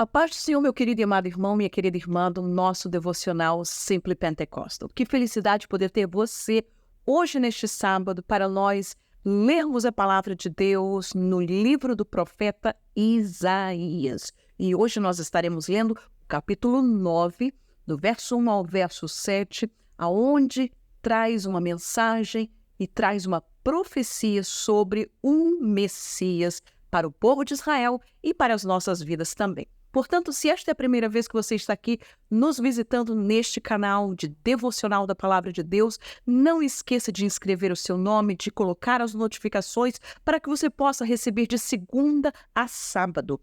A paz do Senhor, meu querido e amado irmão, minha querida irmã, do nosso devocional Simply Pentecostal. Que felicidade poder ter você hoje neste sábado para nós lermos a palavra de Deus no livro do profeta Isaías. E hoje nós estaremos lendo o capítulo 9, do verso 1 ao verso 7, aonde traz uma mensagem e traz uma profecia sobre um Messias para o povo de Israel e para as nossas vidas também. Portanto, se esta é a primeira vez que você está aqui nos visitando neste canal de devocional da Palavra de Deus, não esqueça de inscrever o seu nome, de colocar as notificações para que você possa receber de segunda a sábado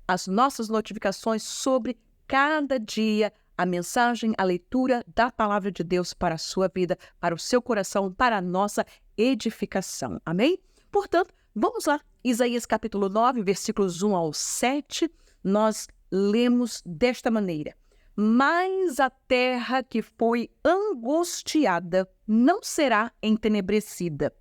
as nossas notificações sobre cada dia a mensagem, a leitura da Palavra de Deus para a sua vida, para o seu coração, para a nossa edificação. Amém? Portanto, vamos lá. Isaías capítulo 9, versículos 1 ao 7. Nós lemos desta maneira: mas a terra que foi angustiada não será entenebrecida.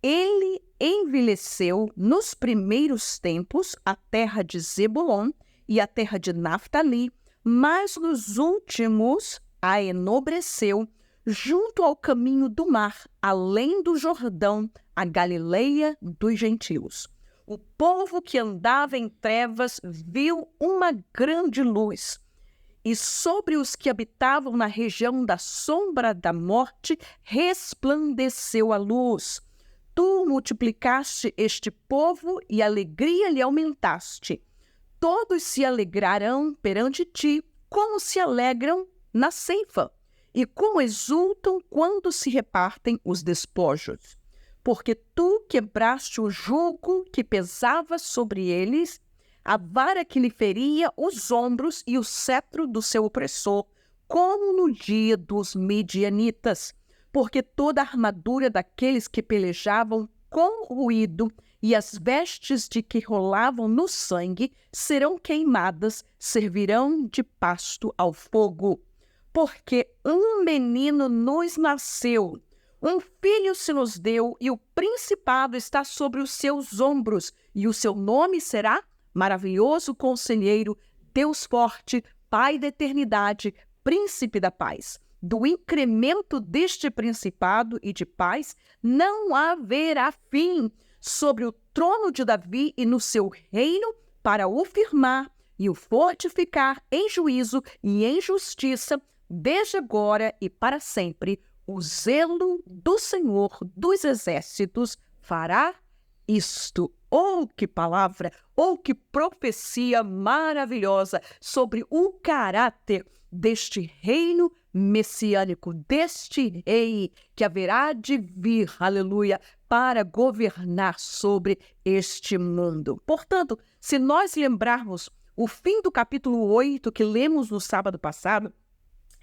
Ele envelheceu nos primeiros tempos a terra de Zebulon e a terra de Naftali, mas nos últimos a enobreceu junto ao caminho do mar, além do Jordão, a Galileia dos gentios. O povo que andava em trevas viu uma grande luz, e sobre os que habitavam na região da sombra da morte resplandeceu a luz. Tu multiplicaste este povo e alegria lhe aumentaste. Todos se alegrarão perante ti, como se alegram na ceifa, e como exultam quando se repartem os despojos. Porque tu quebraste o jugo que pesava sobre eles, a vara que lhe feria os ombros e o cetro do seu opressor, como no dia dos midianitas. Porque toda a armadura daqueles que pelejavam com ruído e as vestes de que rolavam no sangue serão queimadas, servirão de pasto ao fogo. Porque um menino nos nasceu, um filho se nos deu, e o principado está sobre os seus ombros, e o seu nome será Maravilhoso Conselheiro, Deus Forte, Pai da Eternidade, Príncipe da Paz. Do incremento deste principado e de paz não haverá fim sobre o trono de Davi e no seu reino, para o firmar e o fortificar em juízo e em justiça, desde agora e para sempre. O zelo do Senhor dos Exércitos fará isto. Oh, que palavra! Oh, que profecia maravilhosa sobre o caráter deste reino messiânico, deste rei que haverá de vir, aleluia, para governar sobre este mundo. Portanto, se nós lembrarmos o fim do capítulo 8 que lemos no sábado passado,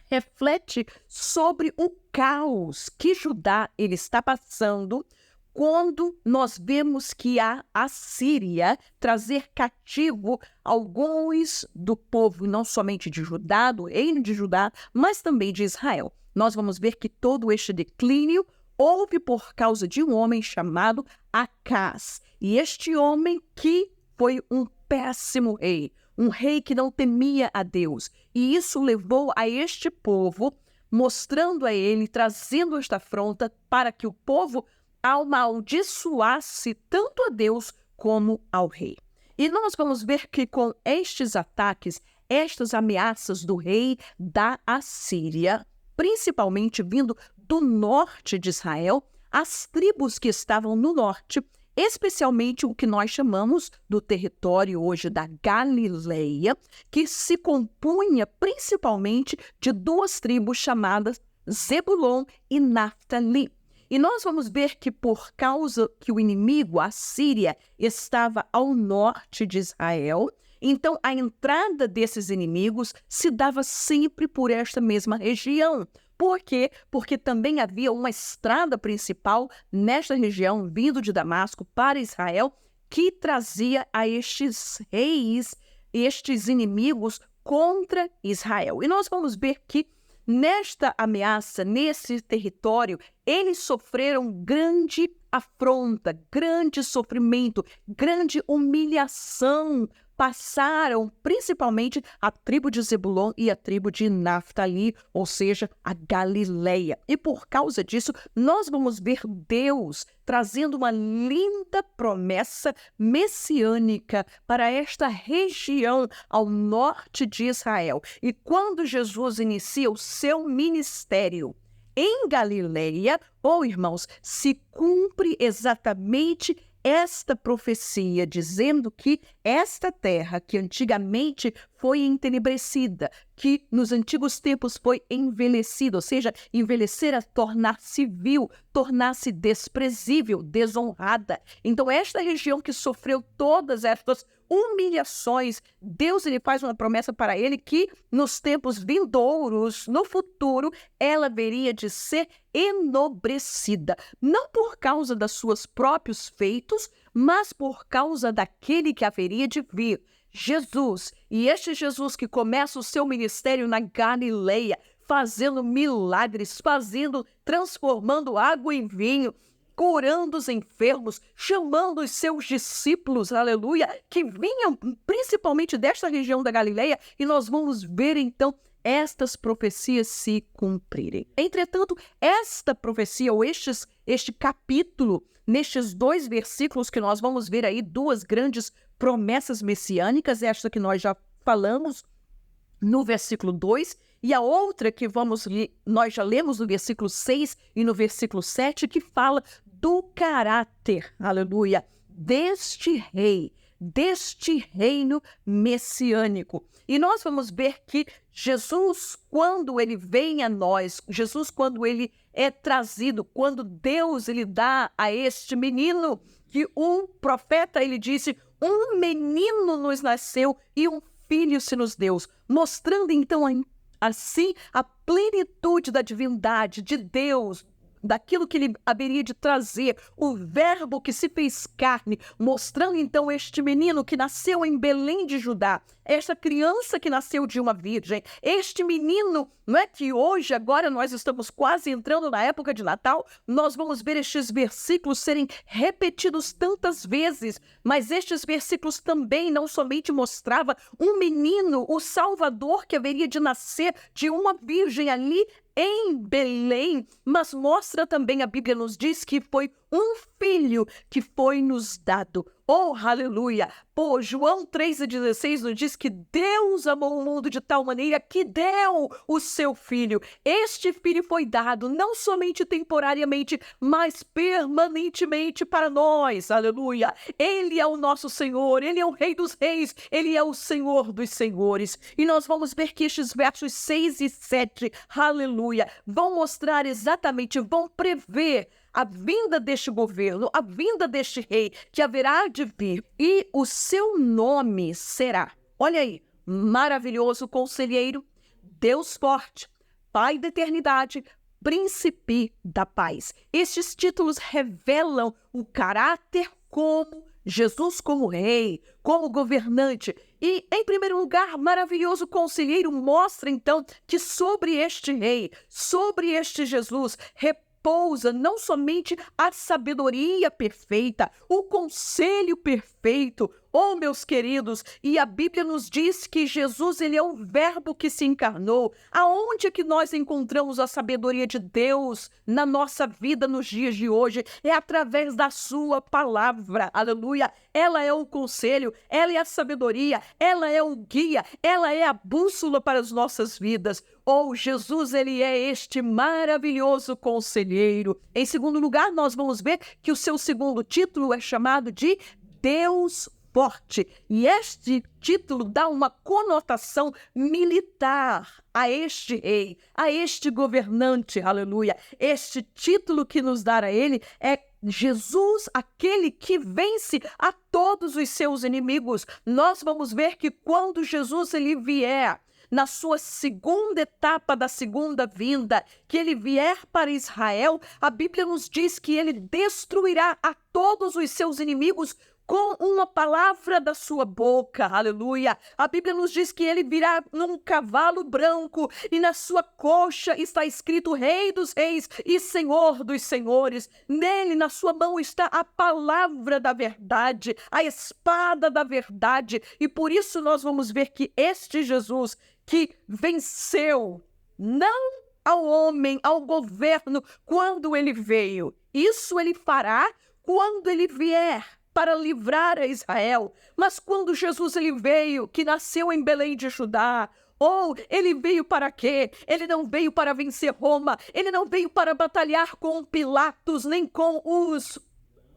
reflete sobre o caos que Judá ele está passando quando nós vemos que a Assíria trazer cativo alguns do povo, não somente de Judá, do reino de Judá, mas também de Israel. Nós vamos ver que todo este declínio houve por causa de um homem chamado Acás. E este homem que foi um péssimo rei, um rei que não temia a Deus. E isso levou a este povo, mostrando a ele, trazendo esta afronta para que o povo amaldiçoasse tanto a Deus como ao rei. E nós vamos ver que com estes ataques, estas ameaças do rei da Assíria, principalmente vindo do norte de Israel, as tribos que estavam no norte, especialmente o que nós chamamos do território hoje da Galileia, que se compunha principalmente de duas tribos chamadas Zebulon e Naftali. E nós vamos ver que por causa que o inimigo, a Síria, estava ao norte de Israel, então a entrada desses inimigos se dava sempre por esta mesma região. Por quê? Porque também havia uma estrada principal nesta região, vindo de Damasco para Israel, que trazia a estes reis, estes inimigos contra Israel. E nós vamos ver que nesta ameaça, nesse território, eles sofreram grande afronta, grande sofrimento, grande humilhação passaram principalmente a tribo de Zebulon e a tribo de Naftali, ou seja, a Galileia. E por causa disso, nós vamos ver Deus trazendo uma linda promessa messiânica para esta região ao norte de Israel. E quando Jesus inicia o seu ministério em Galileia, irmãos, se cumpre exatamente esta profecia, dizendo que esta terra, que antigamente foi entenebrecida, que nos antigos tempos foi envelhecida, ou seja, envelhecer a tornar-se vil, tornar-se desprezível, desonrada. Então, esta região que sofreu todas estas humilhações, Deus ele faz uma promessa para ele que nos tempos vindouros, no futuro, ela haveria de ser enobrecida, não por causa dos seus próprios feitos, mas por causa daquele que haveria de vir, Jesus. E este Jesus que começa o seu ministério na Galileia, fazendo milagres, transformando água em vinho, curando os enfermos, chamando os seus discípulos, aleluia, que vinham principalmente desta região da Galileia, e nós vamos ver então estas profecias se cumprirem. Entretanto, esta profecia, ou este capítulo, nestes 2 versículos que nós vamos ver aí, 2 grandes promessas messiânicas, esta que nós já falamos no versículo 2, e a outra que nós já lemos no versículo 6 e no versículo 7, que fala do caráter, aleluia, deste rei, deste reino messiânico. E nós vamos ver que Jesus, quando ele vem a nós, Jesus, quando ele é trazido, quando Deus ele dá a este menino, que um profeta, ele disse, um menino nos nasceu e um filho se nos deu, mostrando então assim a plenitude da divindade de Deus, daquilo que ele haveria de trazer, o verbo que se fez carne, mostrando então este menino que nasceu em Belém de Judá, esta criança que nasceu de uma virgem, este menino, não é que hoje, agora nós estamos quase entrando na época de Natal, nós vamos ver estes versículos serem repetidos tantas vezes, mas estes versículos também não somente mostrava um menino, o Salvador que haveria de nascer de uma virgem ali em Belém, mas mostra também, a Bíblia nos diz que foi um filho que foi nos dado. Oh, aleluia! João 3,16 nos diz que Deus amou o mundo de tal maneira que deu o seu filho. Este filho foi dado não somente temporariamente, mas permanentemente para nós. Aleluia! Ele é o nosso Senhor, Ele é o Rei dos Reis, Ele é o Senhor dos Senhores. E nós vamos ver que estes versos 6 e 7, aleluia, vão mostrar exatamente, vão prever a vinda deste governo, a vinda deste rei que haverá de vir, e o seu nome será, olha aí, maravilhoso conselheiro, Deus forte, Pai da eternidade, príncipe da paz. Estes títulos revelam o caráter como Jesus como rei, como governante. E, em primeiro lugar, maravilhoso conselheiro mostra, então, que sobre este rei, sobre este Jesus, repousa não somente a sabedoria perfeita, o conselho perfeito, meus queridos, e a Bíblia nos diz que Jesus, ele é o verbo que se encarnou. Aonde é que nós encontramos a sabedoria de Deus na nossa vida nos dias de hoje? É através da sua palavra, aleluia. Ela é o conselho, ela é a sabedoria, ela é o guia, ela é a bússola para as nossas vidas. Jesus, ele é este maravilhoso conselheiro. Em segundo lugar, nós vamos ver que o seu segundo título é chamado de Deus forte. E este título dá uma conotação militar a este rei, a este governante, aleluia. Este título que nos dá a ele é Jesus, aquele que vence a todos os seus inimigos. Nós vamos ver que quando Jesus ele vier, na sua segunda etapa da segunda vinda, que ele vier para Israel, a Bíblia nos diz que ele destruirá a todos os seus inimigos com uma palavra da sua boca, aleluia. A Bíblia nos diz que ele virá num cavalo branco e na sua coxa está escrito Rei dos Reis e Senhor dos Senhores. Nele, na sua mão, está a palavra da verdade, a espada da verdade. E por isso nós vamos ver que este Jesus que venceu, não ao homem, ao governo, quando ele veio. Isso ele fará quando ele vier para livrar a Israel. Mas quando Jesus ele veio, que nasceu em Belém de Judá, ele veio para quê? Ele não veio para vencer Roma, ele não veio para batalhar com Pilatos, nem com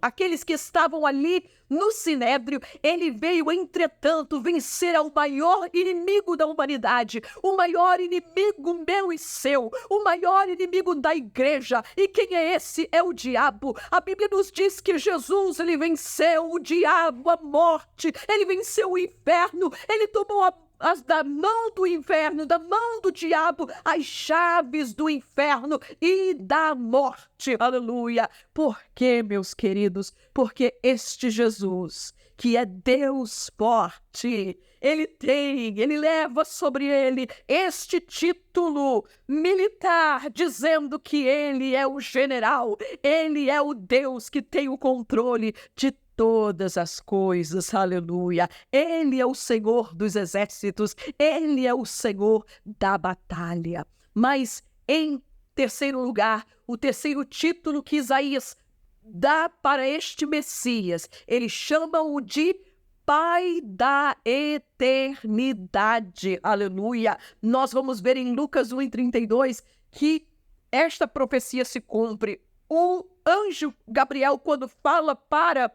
aqueles que estavam ali no Sinédrio. Ele veio, entretanto, vencer ao maior inimigo da humanidade, o maior inimigo meu e seu, o maior inimigo da igreja. E quem é esse? É o diabo. A Bíblia nos diz que Jesus, ele venceu o diabo, a morte, ele venceu o inferno, ele tomou da mão do inferno, da mão do diabo, as chaves do inferno e da morte. Aleluia! Por quê, meus queridos? Porque este Jesus, que é Deus forte, ele leva sobre ele este título militar, dizendo que ele é o general, ele é o Deus que tem o controle de todas as coisas, aleluia. Ele é o Senhor dos exércitos, ele é o Senhor da batalha. Mas, em terceiro lugar, o terceiro título que Isaías dá para este Messias, ele chama-o de Pai da eternidade, aleluia. Nós vamos ver em Lucas 1:32 que esta profecia se cumpre. O anjo Gabriel, quando fala para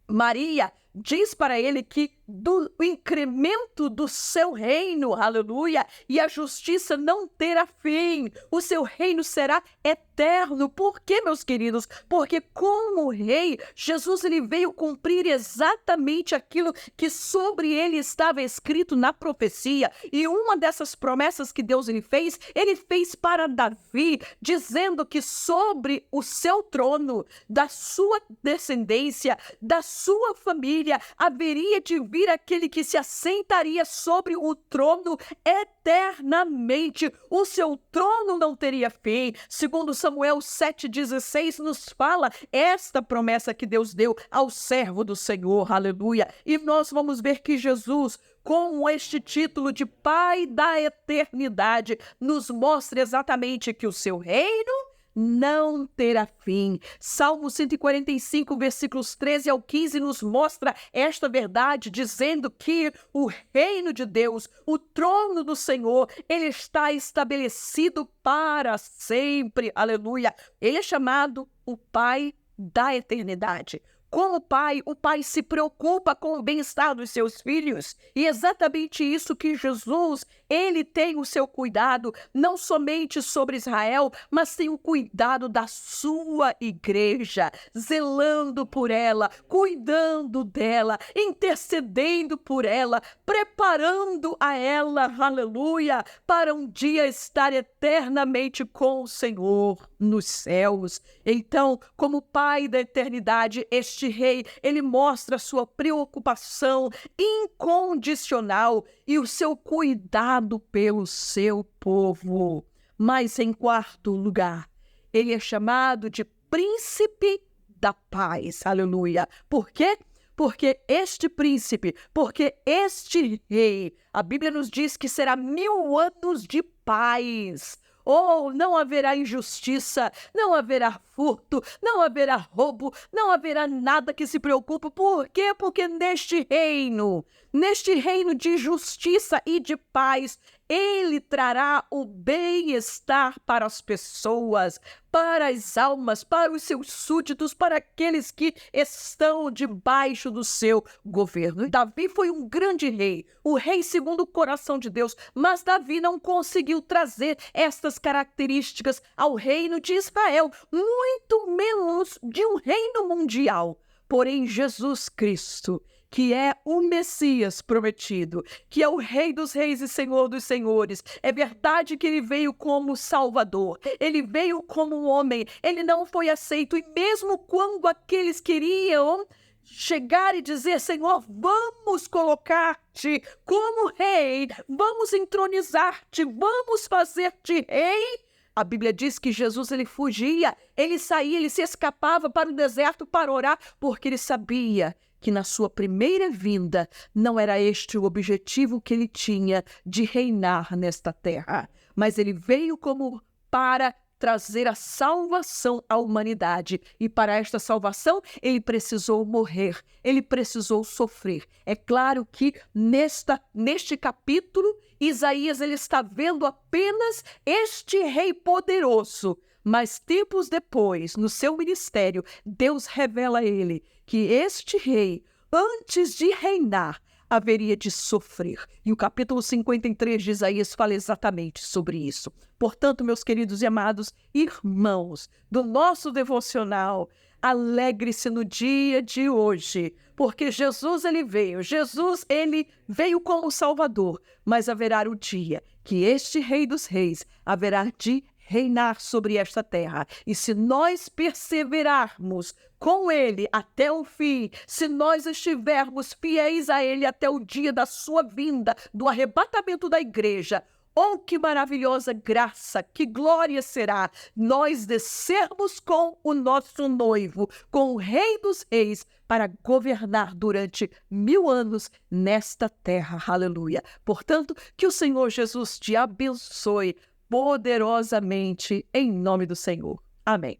Maria, diz para ele que do incremento do seu reino, aleluia, e a justiça não terá fim, o seu reino será eterno. Por quê, meus queridos? Porque como rei, Jesus ele veio cumprir exatamente aquilo que sobre ele estava escrito na profecia, e uma dessas promessas que Deus ele fez para Davi, dizendo que sobre o seu trono, da sua descendência, da sua família, haveria de vir aquele que se assentaria sobre o trono eternamente. O seu trono não teria fim. Segundo Samuel 7,16 nos fala esta promessa que Deus deu ao servo do Senhor, aleluia. E nós vamos ver que Jesus, com este título de Pai da eternidade, nos mostra exatamente que o seu reino não terá fim. Salmo 145, versículos 13 ao 15, nos mostra esta verdade, dizendo que o reino de Deus, o trono do Senhor, ele está estabelecido para sempre. Aleluia! Ele é chamado o Pai da eternidade. Como pai, o pai se preocupa com o bem-estar dos seus filhos. E é exatamente isso que Jesus, ele tem o seu cuidado, não somente sobre Israel, mas tem o cuidado da sua igreja, zelando por ela, cuidando dela, intercedendo por ela, preparando a ela, aleluia, para um dia estar eternamente com o Senhor nos céus. Então, como Pai da eternidade, este rei, ele mostra a sua preocupação incondicional e o seu cuidado pelo seu povo. Mas, em quarto lugar, ele é chamado de Príncipe da Paz. Aleluia. Por quê? Porque este príncipe, porque este rei, a Bíblia nos diz que será 1000 anos de paz. Não haverá injustiça, não haverá furto, não haverá roubo, não haverá nada que se preocupe. Por quê? Porque neste reino de justiça e de paz, ele trará o bem-estar para as pessoas, para as almas, para os seus súditos, para aqueles que estão debaixo do seu governo. Davi foi um grande rei, o rei segundo o coração de Deus, mas Davi não conseguiu trazer estas características ao reino de Israel, muito menos de um reino mundial. Porém, Jesus Cristo, que é o Messias prometido, que é o Rei dos Reis e Senhor dos Senhores. É verdade que ele veio como Salvador, ele veio como um homem, ele não foi aceito, e mesmo quando aqueles queriam chegar e dizer: Senhor, vamos colocar-te como rei, vamos entronizar-te, vamos fazer-te rei. A Bíblia diz que Jesus, ele fugia, ele saía, ele se escapava para o deserto para orar, porque ele sabia que na sua primeira vinda não era este o objetivo que ele tinha de reinar nesta terra, mas ele veio como para trazer a salvação à humanidade. E para esta salvação, ele precisou morrer, ele precisou sofrer. É claro que neste capítulo, Isaías ele está vendo apenas este rei poderoso. Mas tempos depois, no seu ministério, Deus revela a ele que este rei, antes de reinar, haveria de sofrer. E o capítulo 53 de Isaías fala exatamente sobre isso. Portanto, meus queridos e amados irmãos do nosso devocional, alegre-se no dia de hoje, porque Jesus ele veio como Salvador, mas haverá o dia que este Rei dos Reis haverá de reinar sobre esta terra. E se nós perseverarmos com ele até o fim, se nós estivermos fiéis a ele até o dia da sua vinda, do arrebatamento da igreja, oh, que maravilhosa graça, que glória será nós descermos com o nosso noivo, com o Rei dos Reis, para governar durante 1000 anos nesta terra. Aleluia. Portanto, que o Senhor Jesus te abençoe poderosamente em nome do Senhor. Amém.